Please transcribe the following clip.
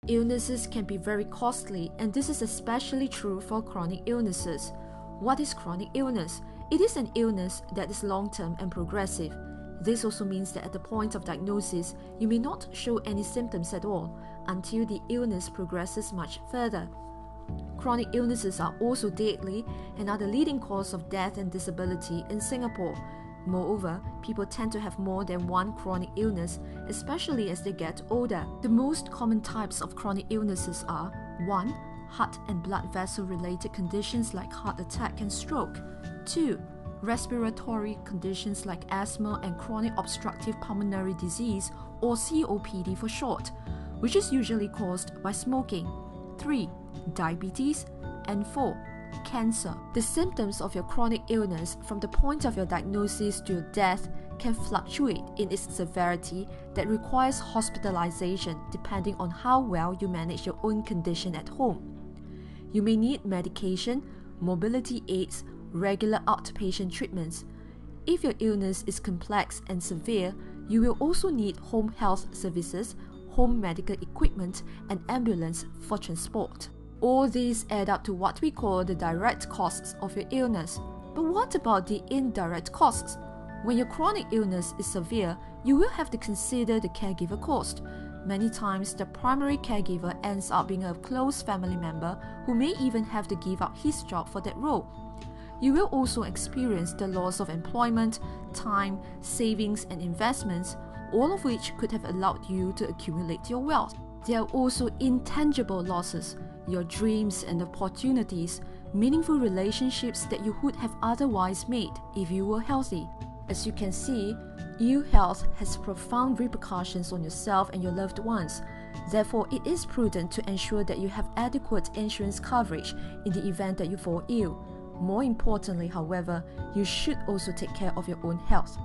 Illnesses can be very costly, and this is especially true for chronic illnesses. What is chronic illness? It is an illness that is long-term and progressive. This also means that at the point of diagnosis, you may not show any symptoms at all until the illness progresses much further. Chronic illnesses are also deadly and are the leading cause of death and disability in Singapore. Moreover, people tend to have more than one chronic illness, especially as they get older. The most common types of chronic illnesses are 1. Heart and blood vessel-related conditions like heart attack and stroke. 2. Respiratory conditions like asthma and chronic obstructive pulmonary disease, or COPD for short, which is usually caused by smoking. 3. Diabetes. And 4. Cancer. The symptoms of your chronic illness from the point of your diagnosis to your death can fluctuate in its severity that requires hospitalization depending on how well you manage your own condition at home. You may need medication, mobility aids, regular outpatient treatments. If your illness is complex and severe, you will also need home health services, home medical equipment, and ambulance for transport. All these add up to what we call the direct costs of your illness. But what about the indirect costs? When your chronic illness is severe, you will have to consider the caregiver cost. Many times, the primary caregiver ends up being a close family member who may even have to give up his job for that role. You will also experience the loss of employment, time, savings, and investments, all of which could have allowed you to accumulate your wealth. There are also intangible losses, your dreams and opportunities, meaningful relationships that you would have otherwise made if you were healthy. As you can see, ill health has profound repercussions on yourself and your loved ones. Therefore, it is prudent to ensure that you have adequate insurance coverage in the event that you fall ill. More importantly, however, you should also take care of your own health.